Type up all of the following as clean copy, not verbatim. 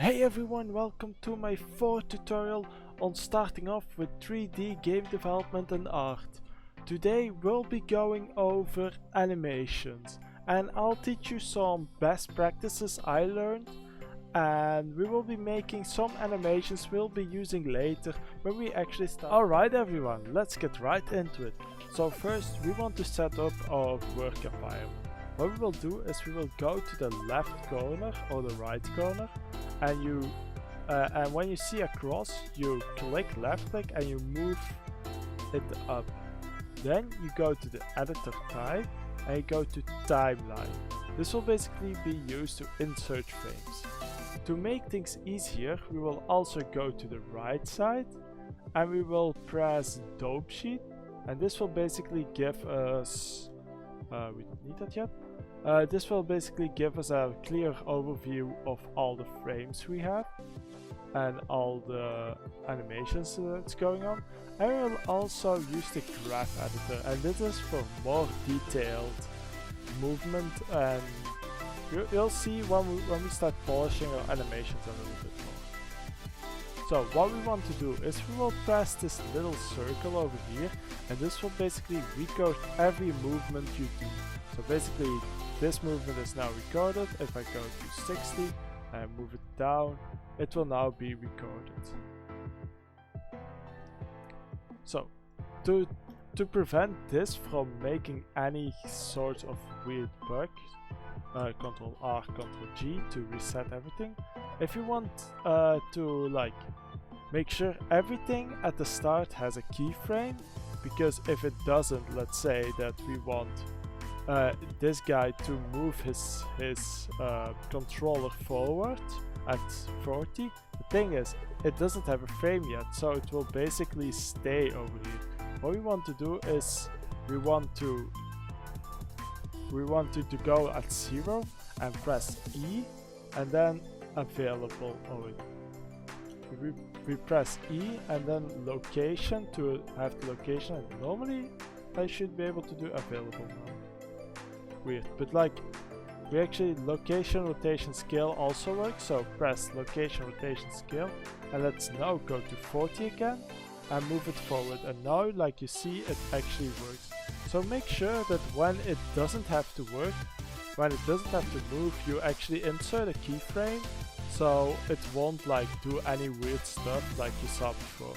Hey everyone, welcome to my 4th tutorial on starting off with 3D game development and art. Today we'll be going over animations and I'll teach you some best practices I learned, and we will be making some animations we'll be using later when we actually start. Alright everyone, let's get right into it. So first we want to set up our work environment. What we will do is we will go to the left corner or the right corner, and when you see a cross, you left click and you move it up. Then you go to the editor type and you go to timeline. This will basically be used to insert frames. To make things easier, we will also go to the right side and we will press dope sheet, and this will basically give us we don't need that yet. This will basically give us a clear overview of all the frames we have and all the animations that's going on. I will also use the graph editor, and this is for more detailed movement, and you'll see when we start polishing our animations a little bit more. So what we want to do is we will press this little circle over here, and this will basically record every movement you do. So basically this movement is now recorded. If I go to 60 and move it down, it will now be recorded. So to prevent this from making any sort of weird bug, Ctrl R, Ctrl G to reset everything. If you want to make sure everything at the start has a keyframe, because if it doesn't, let's say that we want this guy to move his controller forward at 40. The thing is, it doesn't have a frame yet, so it will basically stay over here. What we want to do is we want to go at 0 and press E and then available. We press E and then location to have the location, and normally I should be able to do available now. Weird, but we actually location rotation scale also works, so press location rotation scale, and let's now go to 40 again and move it forward, and now like you see it actually works. So make sure that when it doesn't have to work, when it doesn't have to move, you actually insert a keyframe so it won't do any weird stuff like you saw before.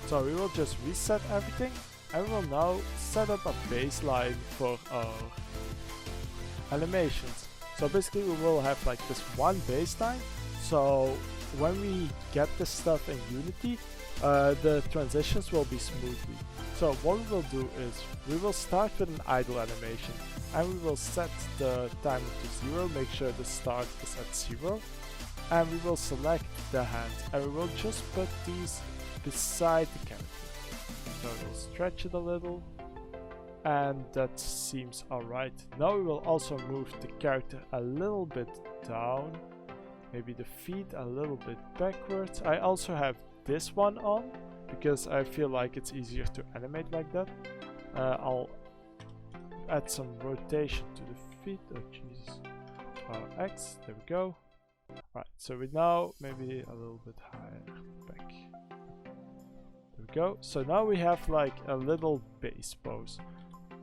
So we will just reset everything, and we will now set up a baseline for our animations. So basically we will have this one baseline, so when we get this stuff in Unity, the transitions will be smoothly. So what we will do is we will start with an idle animation, and we will set the timer to 0, make sure the start is at 0, and we will select the hand, and we will just put these beside the character. So we'll stretch it a little, and that seems alright. Now we will also move the character a little bit down, maybe the feet a little bit backwards. I also have this one on because I feel like it's easier to animate like that. I'll add some rotation to the feet. Oh Jesus. X, there we go. Right, so we now maybe a little bit higher back. There we go. So now we have a little base pose.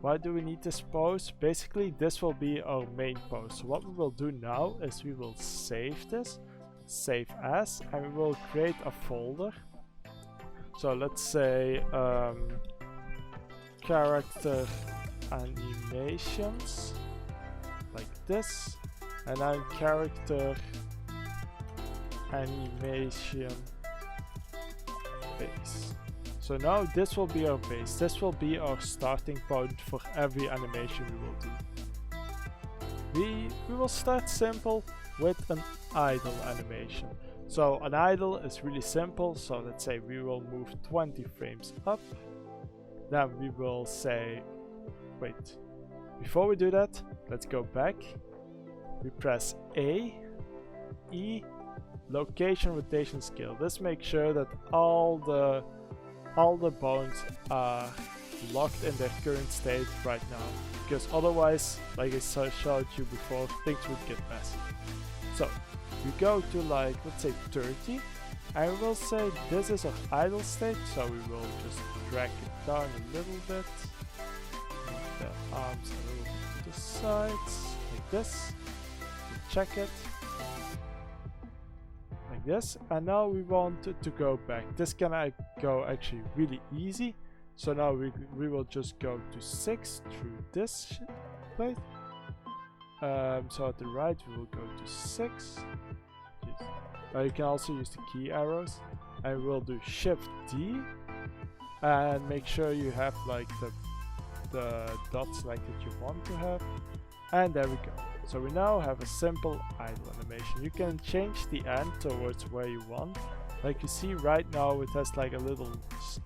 Why do we need this pose? Basically this will be our main pose. So what we will do now is we will save this, save as, and we will create a folder. So let's say character animations, like this, and then character animation base. So now this will be our base, this will be our starting point for every animation we will do. We will start simple with an idle animation. So an idle is really simple, so let's say we will move 20 frames up. Then we will say, wait, before we do that, let's go back. We press A, E, location rotation scale. This makes sure that all the bones are locked in their current state right now, because otherwise, like I showed you before, things would get messy. So we go to like, let's say 30, and we will say this is our idle state, so we will just drag it down a little bit, move the arms a little bit to the sides, like this, we check it, like this, and now we want it to go back. This can go actually really easy, so now we will just go to 6 through this plate. So at the right we will go to 6. You can also use the key arrows, and we'll do Shift D and make sure you have like the dots selected you want to have, and there we go. So we now have a simple idle animation. You can change the end towards where you want. Like you see right now it has like a little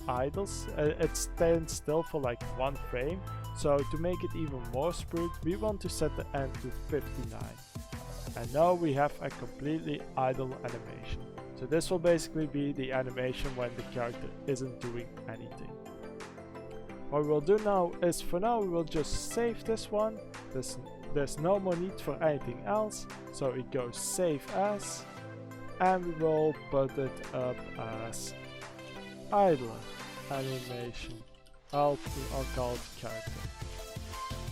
idles, it stands still for like 1 frame. So to make it even more smooth, we want to set the end to 59. And now we have a completely idle animation. So this will basically be the animation when the character isn't doing anything. What we'll do now is, for now we will just save this one. There's no more need for anything else, so it goes save as, and we will put it up as idle animation. I'll call it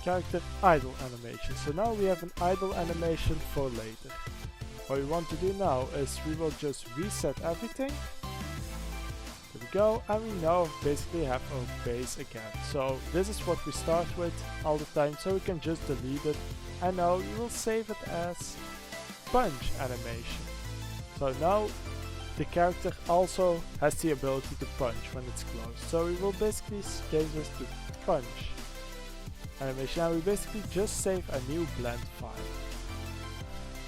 character idle animation. So now we have an idle animation for later. What we want to do now is we will just reset everything. There we go, and we now basically have our base again. So this is what we start with all the time, so we can just delete it, and now we will save it as punch animation. So now the character also has the ability to punch when it's closed. So we will basically change this to punch animation, and we basically just save a new blend file.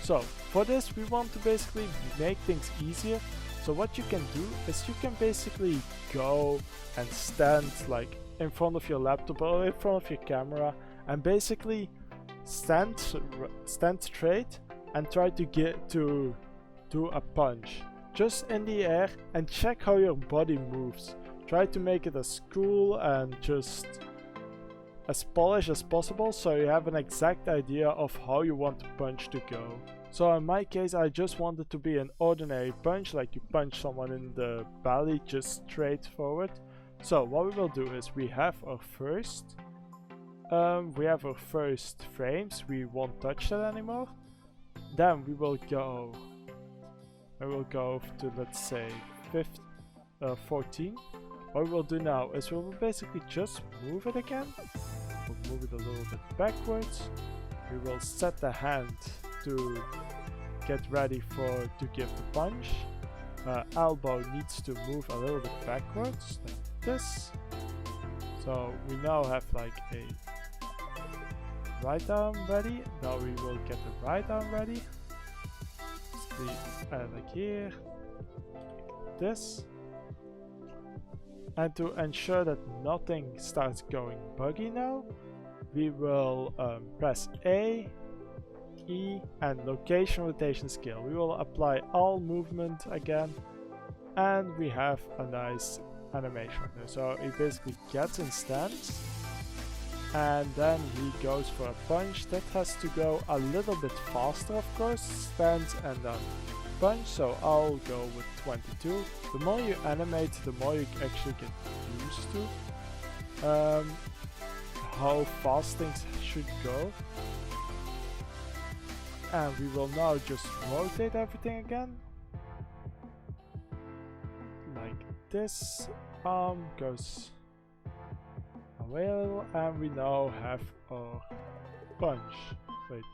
So for this we want to basically make things easier. So what you can do is you can basically go and stand like in front of your laptop or in front of your camera, and basically stand straight and try to get to do a punch just in the air, and check how your body moves. Try to make it as cool and just as polished as possible, so you have an exact idea of how you want the punch to go. So in my case I just want it to be an ordinary punch, like you punch someone in the belly, just straight forward. So what we will do is we have our first frames, we won't touch that anymore. Then we will go to, let's say 14. What we will do now is we will basically just move it again. We'll move it a little bit backwards. We will set the hand to get ready to give the punch. Elbow needs to move a little bit backwards, like this. So we now have like a right arm ready. Now we will get the right arm ready. Like here, like this. And to ensure that nothing starts going buggy now, we will press A, E, and location rotation scale. We will apply all movement again, and we have a nice animation there. So he basically gets in stance, and then he goes for a punch. That has to go a little bit faster, of course. Stance and then punch, so I'll go with 22. The more you animate, the more you actually get used to how fast things should go. And we will now just rotate everything again, like this. Arm goes away a little, and we now have our punch. Wait,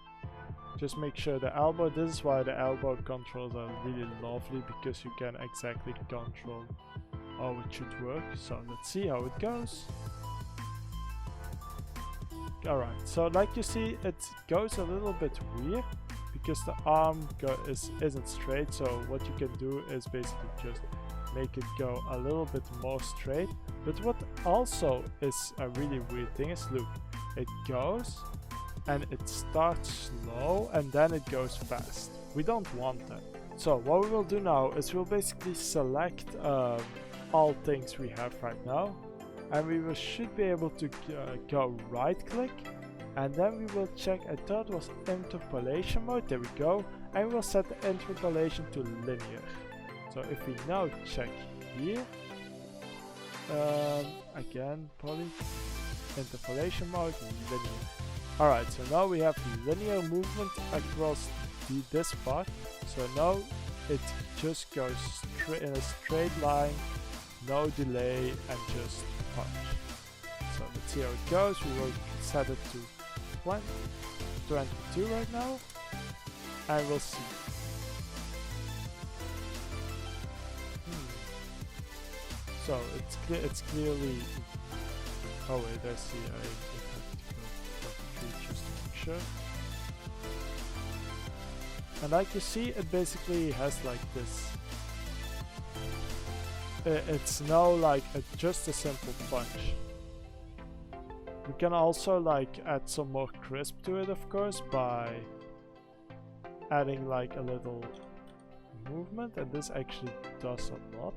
just make sure the elbow, this is why the elbow controls are really lovely, because you can exactly control how it should work. So let's see how it goes. Alright, so like you see, it goes a little bit weird because the arm isn't straight. So what you can do is basically just make it go a little bit more straight. But what also is a really weird thing is, look, it goes and it starts slow and then it goes fast. We don't want that. So what we will do now is we'll basically select all things we have right now, and we should be able to go right click, and then we will check, I thought it was interpolation mode, there we go, and we'll set the interpolation to linear. So if we now check here, again poly, interpolation mode, linear. Alright, so now we have linear movement across this part. So now it just goes in a straight line, no delay, and just punch. So let's see how it goes. We will set it to 22 right now, and we'll see. So it's clearly. Oh wait, I see. I have to go 23 just to make sure. And like you see, it basically has like this. It's now like just a simple punch. We can also like add some more crisp to it, of course, by adding like a little movement, and this actually does a lot.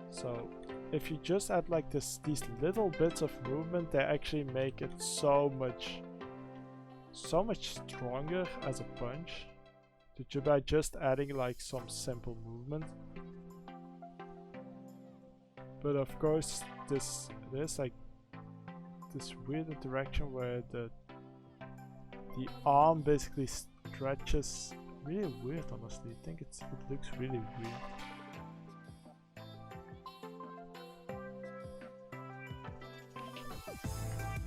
So if you just add like these little bits of movement, they actually make it so much stronger as a punch by just adding like some simple movement. But of course there's like this weird interaction where the arm basically stretches really weird. Honestly, I think it looks really weird.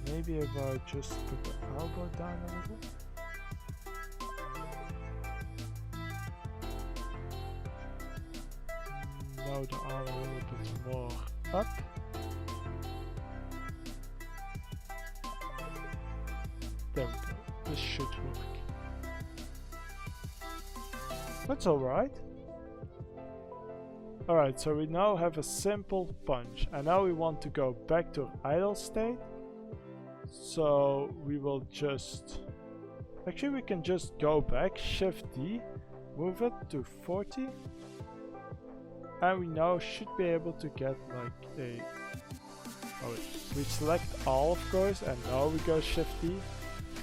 Maybe if I just put the elbow down a little. Now the arm a little bit more up. There we go. This should work. That's alright. Alright, so we now have a simple punch, and now we want to go back to idle state. So we will just, actually we can just go back, Shift D, move it to 40, and we now should be able to get like a, we select all of course, and now we go Shift D,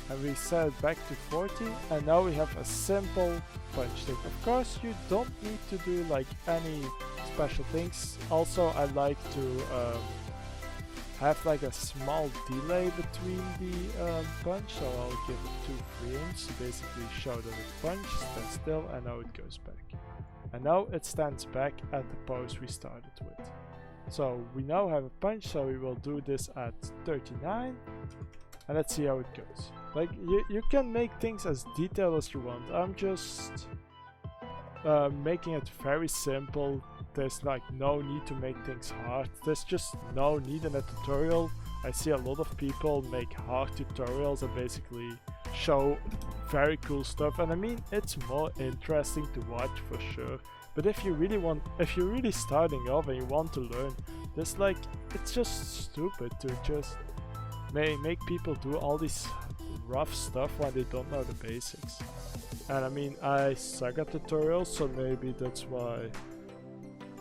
and we set it back to 40, and now we have a simple punch stick. Of course you don't need to do like any special things. Also I like to have like a small delay between the punch, so I'll give it 2 frames to basically show that it punches, stands still, and now it goes back. And now it stands back at the pose we started with. So we now have a punch, so we will do this at 39, and let's see how it goes. Like you can make things as detailed as you want. I'm just making it very simple. There's like no need to make things hard. There's just no need in a tutorial. I see a lot of people make hard tutorials and basically show very cool stuff, and I mean it's more interesting to watch for sure. But if you're really starting off and you want to learn, there's like, it's just stupid to just make people do all this rough stuff when they don't know the basics. And I mean, I suck at tutorials, so maybe that's why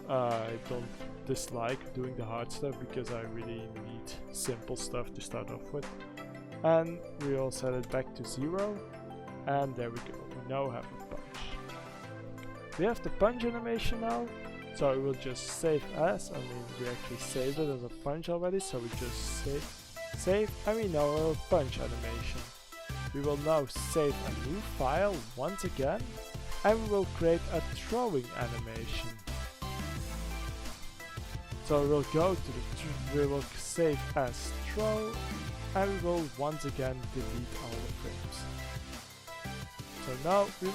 I don't dislike doing the hard stuff, because I really need simple stuff to start off with. And we will set it back to 0, and there we go. We now have a punch. We have the punch animation now, so we will just save as. I mean, we actually saved it as a punch already, so we just save, and we now have a punch animation. We will now save a new file once again, and we will create a throwing animation. So we will go to we will save as throw, and we will once again delete all the frames. So now we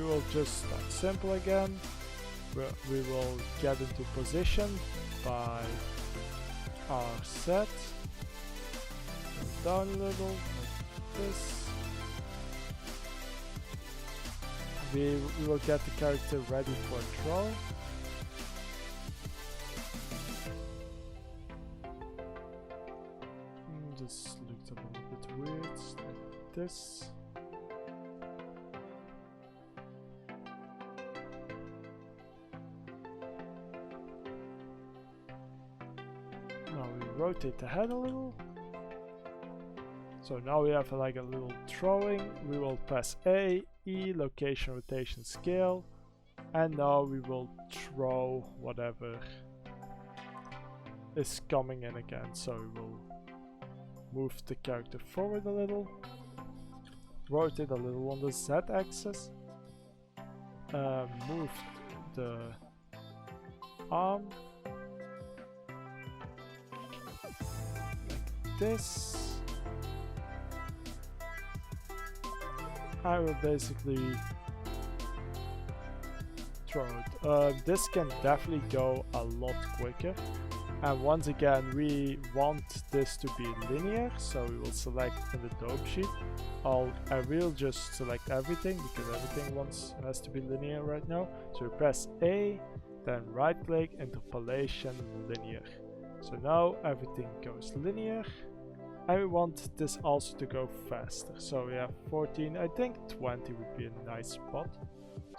will just start simple again. We will get into position by our set. Go down a little like this. We will get the character ready for throw. This looked a little bit weird, like this. Now we rotate the head a little. So now we have like a little throwing. We will press A, E, location, rotation, scale, and now we will throw whatever is coming in again. So we will move the character forward a little, rotate a little on the Z axis, move the arm like this. I will basically throw it. This can definitely go a lot quicker. And once again, we want this to be linear, so we will select in the dope sheet. I will just select everything because everything has to be linear right now. So we press A, then right click, interpolation, linear. So now everything goes linear. And we want this also to go faster. So we have 14, I think 20 would be a nice spot.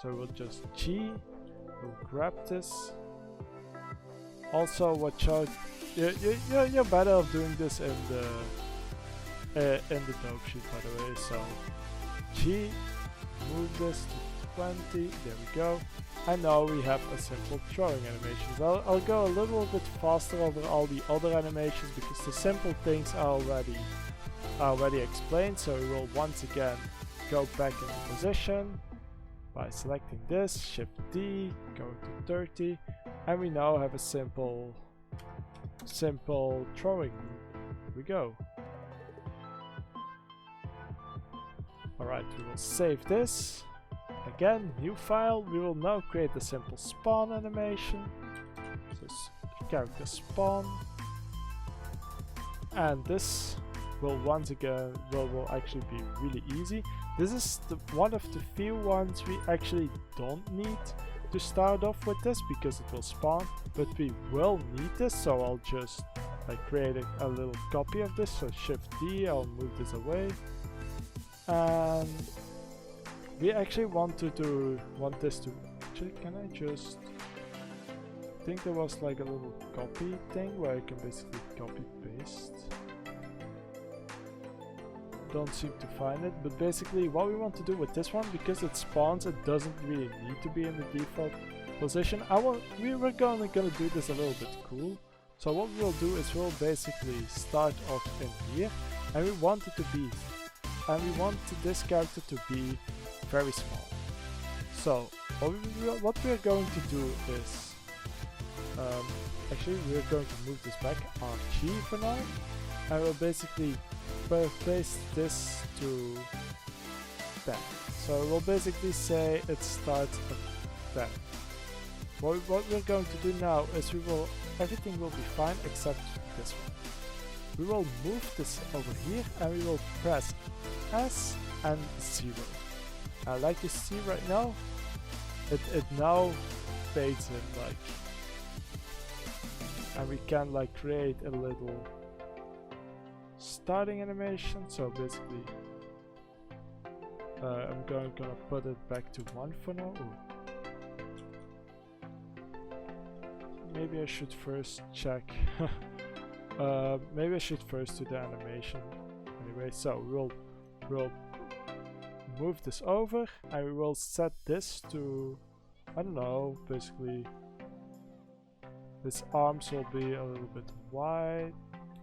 So we'll just G, we'll grab this. Also watch out, you're better off doing this in the dope sheet, by the way. So G, move this to 20, there we go. And now we have a simple throwing animation. I'll go a little bit faster over all the other animations because the simple things are already explained. So we will once again go back into position by selecting this, Shift D, going to 30, and we now have a simple throwing. Here we go. Alright, we will save this. Again, new file, we will now create a simple spawn animation. So character spawn. And this will once again will actually be really easy. This is one of the few ones we actually don't need to start off with this because it will spawn, but we will need this, so I'll just create a little copy of this. So Shift D, I'll move this away. And we actually want this to actually, can I just I think there was like a little copy thing where I can basically copy paste. Don't seem to find it, but basically what we want to do with this one, because it spawns, it doesn't really need to be in the default position. We're gonna do this a little bit cool. So what we'll do is we'll basically start off in here, and we want it to be, and we want this character to be very small. So what we're going to do is, actually we're going to move this back RG for now, and we'll basically place this to 10. So we'll basically say it starts at 10. What we're going to do now is everything will be fine except this one. We will move this over here and we will press S and 0. Like you see right now, it now fades in and we can create a little starting animation. So basically I'm gonna put it back to 1 for now. Ooh. Maybe I should first check. Maybe I should first do the animation. Anyway, so we'll move this over and we will set this to, I don't know, basically this arms will be a little bit wide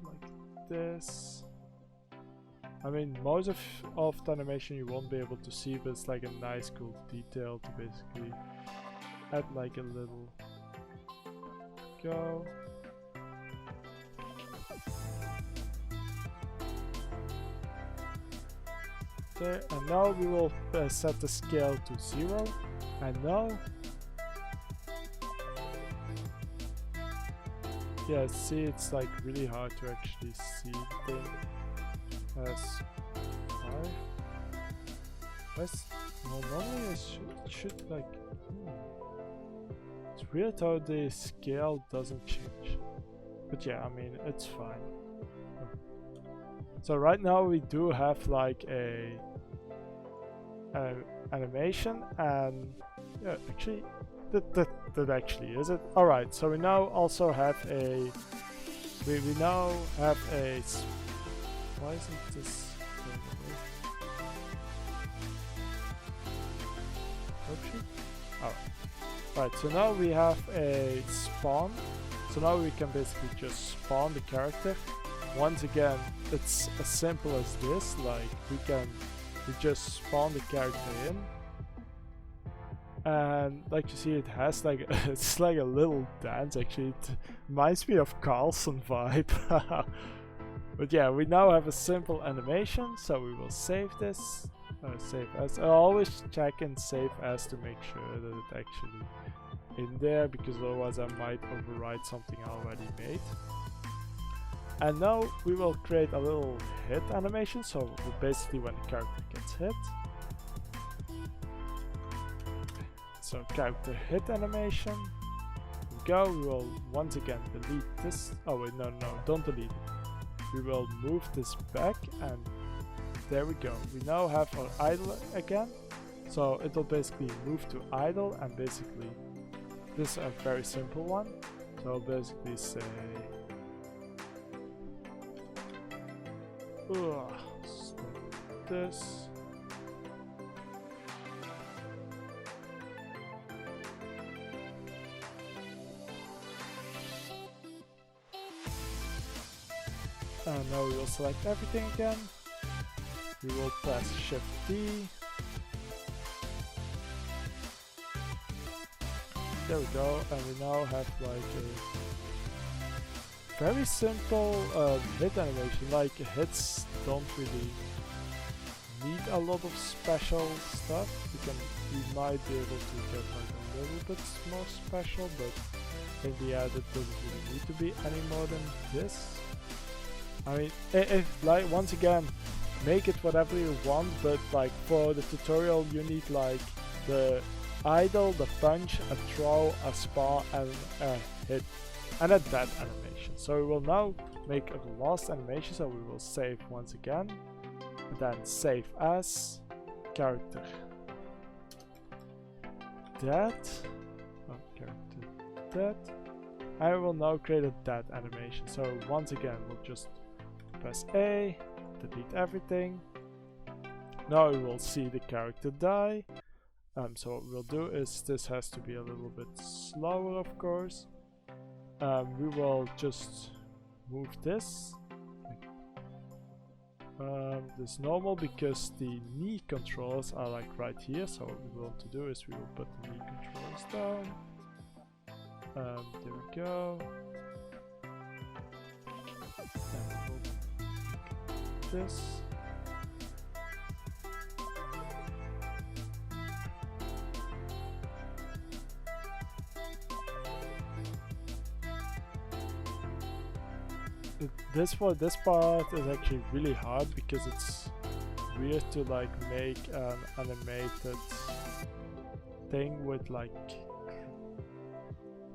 like this. I mean, most of the animation you won't be able to see, but it's like a nice cool detail to basically add like a little go. There, and now we will set the scale to 0, and now yeah, see, it's like really hard to actually see the thing as 5. Well, normally I should like it's weird how the scale doesn't change, but yeah, I mean, it's fine. So right now we do have like a animation, and yeah, actually that actually is it. All right, so we now also have a why isn't this Hope Alright, so now we have a spawn. So now we can basically just spawn the character. Once again, it's as simple as this, like we just spawn the character in. And like you see, it has like it's like a little dance. Actually, it reminds me of Carlson vibe. But yeah, we now have a simple animation, so we will save this. Save as. I always check and save as to make sure that it's actually in there, because otherwise I might overwrite something I already made. And now we will create a little hit animation, so basically when the character gets hit. So character hit animation. Here we go. We will once again delete this. Oh wait, no, don't delete it. We will move this back, and there we go. We now have our idle again. So it will basically move to idle, and basically this is a very simple one. So I'll basically say this. And now we will select everything again. We will press Shift D. There we go, and we now have like a very simple hit animation. Like hits don't really need a lot of special stuff. We might be able to get like a little bit more special, but in the end it doesn't really need to be any more than this. I mean, if like once again, make it whatever you want, but like for the tutorial you need like the idle, the punch, a throw, a spawn, and a hit, and a dead animation. So we will now make a last animation, so we will save once again, and then save as character dead, character dead, and we will now create a dead animation. So once again we'll just press A, delete everything. Now we will see the character die. So what we'll do is, this has to be a little bit slower, of course. We will just move this. This normal, because the knee controls are like right here. So what we want to do is we will put the knee controls down. There we go. And we'll this. This part is actually really hard, because it's weird to like make an animated thing with like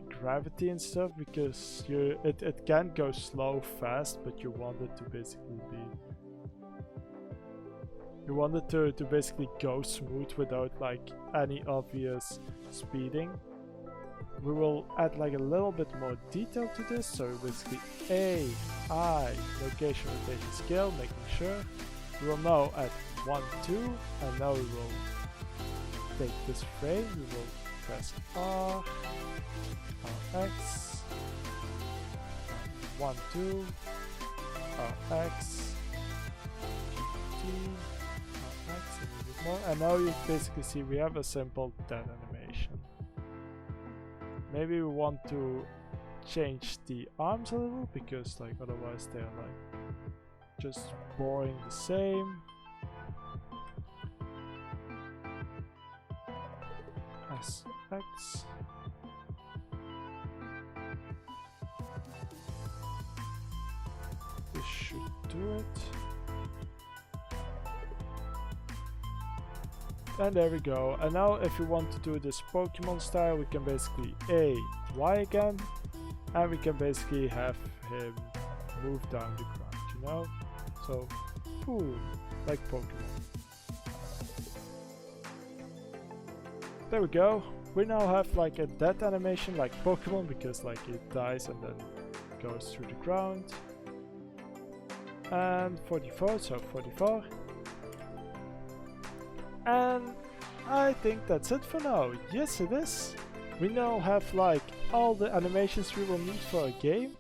gravity and stuff, because it can go slow fast, but you want it to basically basically go smooth without like any obvious speeding. We will add like a little bit more detail to this, so basically A, I, location, rotation, scale, making sure. We will now add 1, 2, and now we will take this frame, we will press R, RX, 1, 2, RX, T, RX, a little bit more, and now you basically see we have a simple dead animation. Maybe we want to change the arms a little, because like otherwise they're like just boring the same. SX. This should do it. And there we go. And now if you want to do this Pokemon style, we can basically A, Y again, and we can basically have him move down the ground, you know? So, boom, like Pokemon. There we go. We now have like a dead animation like Pokemon, because like it dies and then goes through the ground. And 44, so 44. And I think that's it for now. Yes, it is. We now have like all the animations we will need for a game,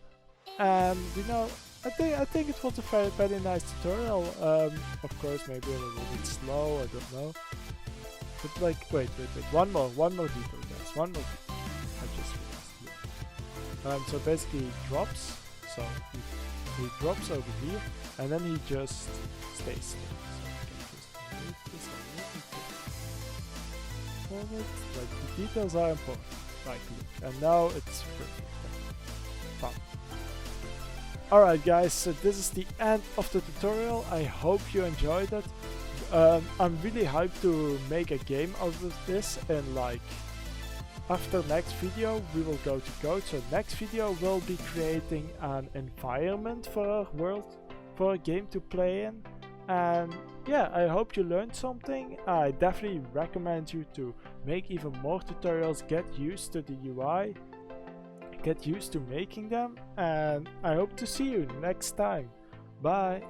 and we know I think it was a very nice tutorial. Of course, maybe a little bit slow. I don't know. But like, wait. One more detail, guys. One more detail. I just realized. So basically, he drops. So he drops over here, and then he just stays still. So I can just move this a little bit forward. Like the details are important. Like look, and now it's perfect. Fun. Alright guys, so this is the end of the tutorial. I hope you enjoyed it. I'm really hyped to make a game out of this, and like after next video we will go to code. So next video we'll be creating an environment for our world, for a game to play in. And yeah, I hope you learned something. I definitely recommend you to make even more tutorials, get used to the UI, get used to making them, and I hope to see you next time. Bye!